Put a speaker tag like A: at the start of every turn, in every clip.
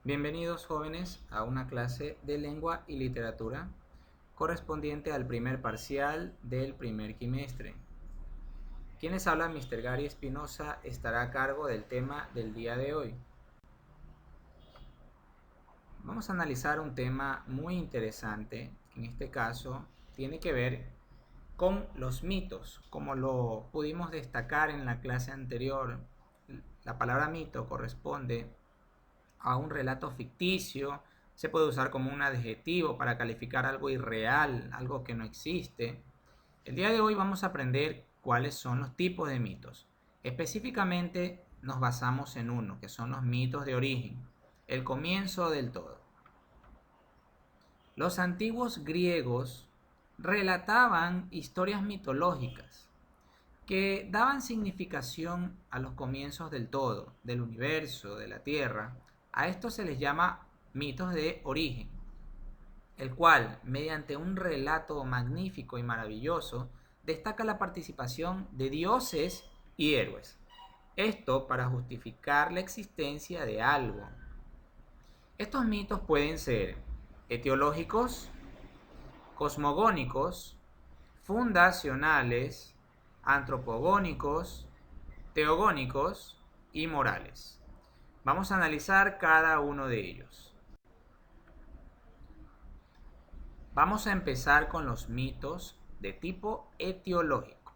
A: Bienvenidos jóvenes a una clase de lengua y literatura correspondiente al primer parcial del primer quimestre. Quien les habla, Mr. Gary Espinosa, estará a cargo del tema del día de hoy. Vamos a analizar un tema muy interesante, que en este caso tiene que ver con los mitos. Como lo pudimos destacar en la clase anterior, la palabra mito corresponde a un relato ficticio, se puede usar como un adjetivo para calificar algo irreal, algo que no existe. El día de hoy vamos a aprender cuáles son los tipos de mitos. Específicamente nos basamos en uno, que son los mitos de origen, el comienzo del todo. Los antiguos griegos relataban historias mitológicas que daban significación a los comienzos del todo, del universo, de la Tierra. A esto se les llama mitos de origen, el cual, mediante un relato magnífico y maravilloso, destaca la participación de dioses y héroes. Esto para justificar la existencia de algo. Estos mitos pueden ser etiológicos, cosmogónicos, fundacionales, antropogónicos, teogónicos y morales. Vamos a analizar cada uno de ellos. Vamos a empezar con los mitos de tipo etiológico.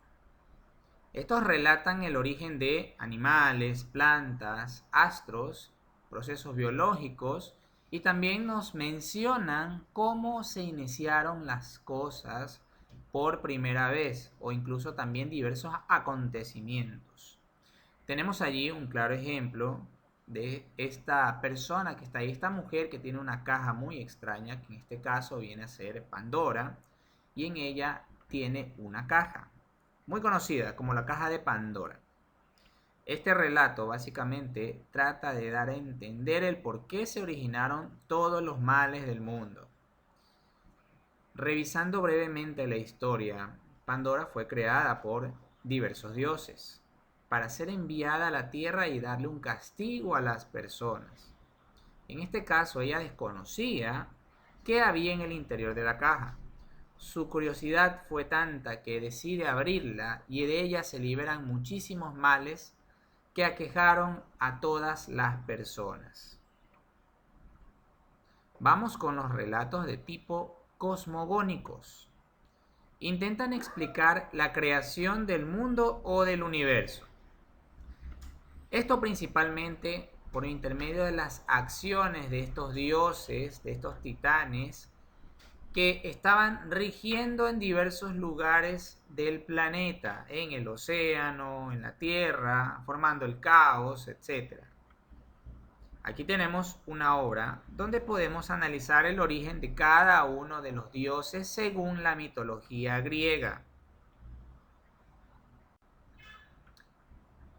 A: Estos relatan el origen de animales, plantas, astros, procesos biológicos y también nos mencionan cómo se iniciaron las cosas por primera vez o incluso también diversos acontecimientos. Tenemos allí un claro ejemplo de esta persona que está ahí, esta mujer que tiene una caja muy extraña, que en este caso viene a ser Pandora, y en ella tiene una caja, muy conocida como la caja de Pandora. Este relato básicamente trata de dar a entender el por qué se originaron todos los males del mundo. Revisando brevemente la historia, Pandora fue creada por diversos dioses para ser enviada a la tierra y darle un castigo a las personas. En este caso, ella desconocía qué había en el interior de la caja. Su curiosidad fue tanta que decide abrirla y de ella se liberan muchísimos males que aquejaron a todas las personas. Vamos con los relatos de tipo cosmogónicos. Intentan explicar la creación del mundo o del universo. Esto principalmente por intermedio de las acciones de estos dioses, de estos titanes, que estaban rigiendo en diversos lugares del planeta, en el océano, en la tierra, formando el caos, etc. Aquí tenemos una obra donde podemos analizar el origen de cada uno de los dioses según la mitología griega.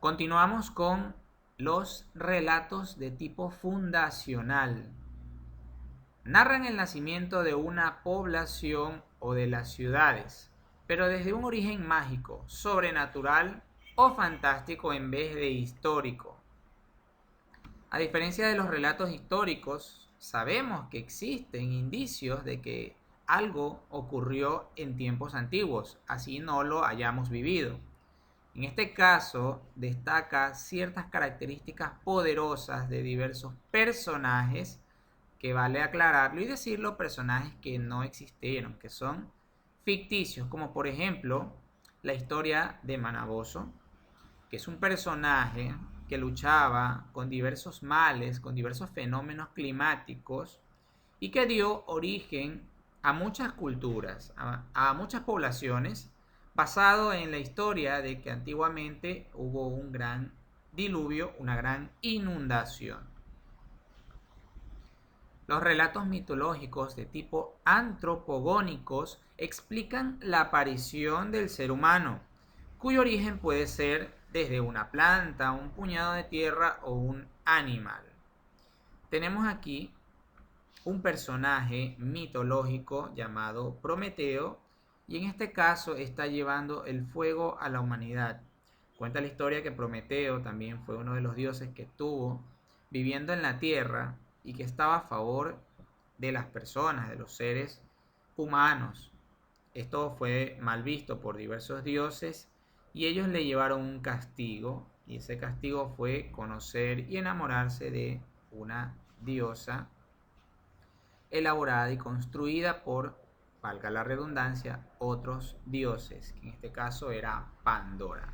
A: Continuamos con los relatos de tipo fundacional. Narran el nacimiento de una población o de las ciudades, pero desde un origen mágico, sobrenatural o fantástico en vez de histórico. A diferencia de los relatos históricos, sabemos que existen indicios de que algo ocurrió en tiempos antiguos, así no lo hayamos vivido. En este caso, destaca ciertas características poderosas de diversos personajes, que vale aclararlo y decirlo, personajes que no existieron, que son ficticios, como por ejemplo la historia de Manaboso, que es un personaje que luchaba con diversos males, con diversos fenómenos climáticos y que dio origen a muchas culturas, a muchas poblaciones, basado en la historia de que antiguamente hubo un gran diluvio, una gran inundación. Los relatos mitológicos de tipo antropogónicos explican la aparición del ser humano, cuyo origen puede ser desde una planta, un puñado de tierra o un animal. Tenemos aquí un personaje mitológico llamado Prometeo, y en este caso está llevando el fuego a la humanidad. Cuenta la historia que Prometeo también fue uno de los dioses que estuvo viviendo en la tierra y que estaba a favor de las personas, de los seres humanos. Esto fue mal visto por diversos dioses y ellos le llevaron un castigo, y ese castigo fue conocer y enamorarse de una diosa elaborada y construida por, valga la redundancia, otros dioses, que en este caso era Pandora.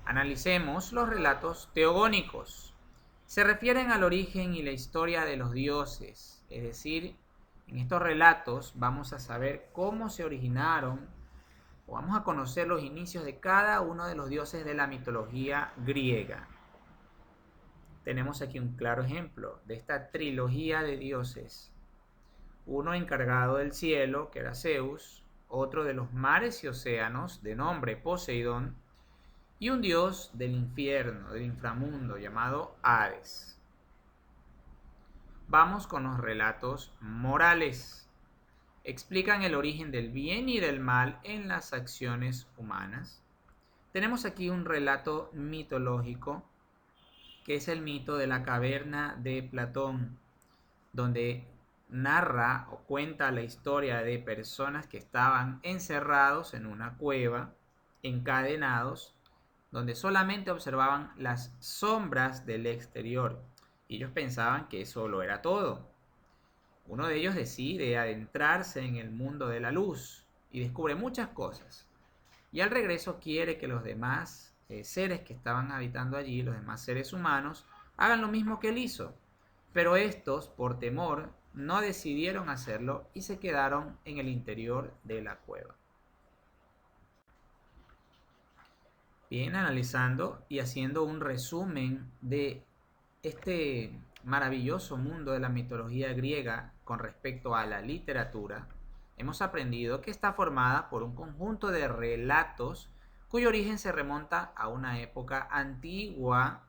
A: Analicemos los relatos teogónicos. Se refieren al origen y la historia de los dioses, es decir, en estos relatos vamos a saber cómo se originaron o vamos a conocer los inicios de cada uno de los dioses de la mitología griega. Tenemos aquí un claro ejemplo de esta trilogía de dioses. Uno encargado del cielo, que era Zeus, otro de los mares y océanos, de nombre Poseidón, y un dios del infierno, del inframundo, llamado Hades. Vamos con los relatos morales. Explican el origen del bien y del mal en las acciones humanas. Tenemos aquí un relato mitológico, que es el mito de la caverna de Platón, donde narra o cuenta la historia de personas que estaban encerrados en una cueva, encadenados, donde solamente observaban las sombras del exterior. Y ellos pensaban que eso lo era todo. Uno de ellos decide adentrarse en el mundo de la luz y descubre muchas cosas. Y al regreso quiere que los demás seres que estaban habitando allí, los demás seres humanos, hagan lo mismo que él hizo. Pero estos, por temor, no decidieron hacerlo y se quedaron en el interior de la cueva. Bien, analizando y haciendo un resumen de este maravilloso mundo de la mitología griega con respecto a la literatura, hemos aprendido que está formada por un conjunto de relatos cuyo origen se remonta a una época antigua,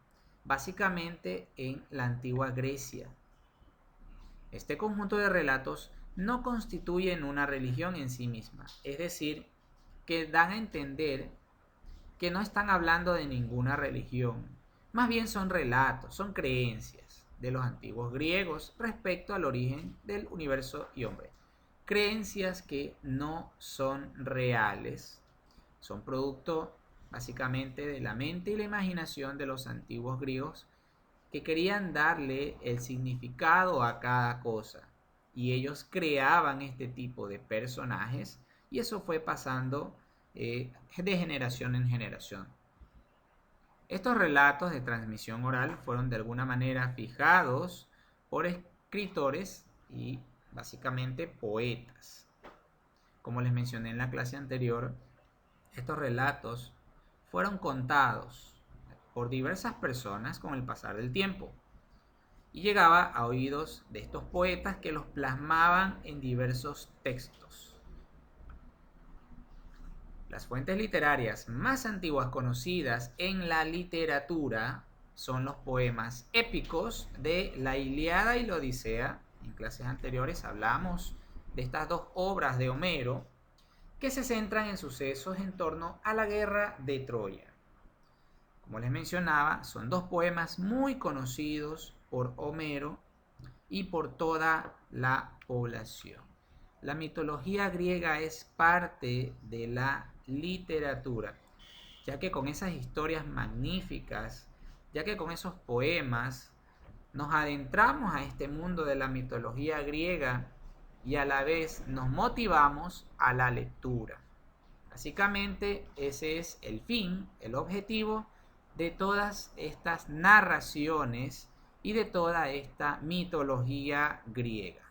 A: básicamente en la antigua Grecia. Este conjunto de relatos no constituyen una religión en sí misma, es decir, que dan a entender que no están hablando de ninguna religión, más bien son relatos, son creencias de los antiguos griegos respecto al origen del universo y hombre. Creencias que no son reales, son producto básicamente de la mente y la imaginación de los antiguos griegos, que querían darle el significado a cada cosa, y ellos creaban este tipo de personajes y eso fue pasando de generación en generación. Estos relatos de transmisión oral fueron de alguna manera fijados por escritores y básicamente poetas. Como les mencioné en la clase anterior, estos relatos fueron contados por diversas personas con el pasar del tiempo y llegaba a oídos de estos poetas que los plasmaban en diversos textos. Las fuentes literarias más antiguas conocidas en la literatura son los poemas épicos de la Ilíada y la Odisea. En clases anteriores hablamos de estas dos obras de Homero que se centran en sucesos en torno a la guerra de Troya. Como les mencionaba, son dos poemas muy conocidos por Homero y por toda la población. La mitología griega es parte de la literatura, ya que con esas historias magníficas, ya que con esos poemas, nos adentramos a este mundo de la mitología griega y a la vez nos motivamos a la lectura. Básicamente ese es el fin, el objetivo de todas estas narraciones y de toda esta mitología griega.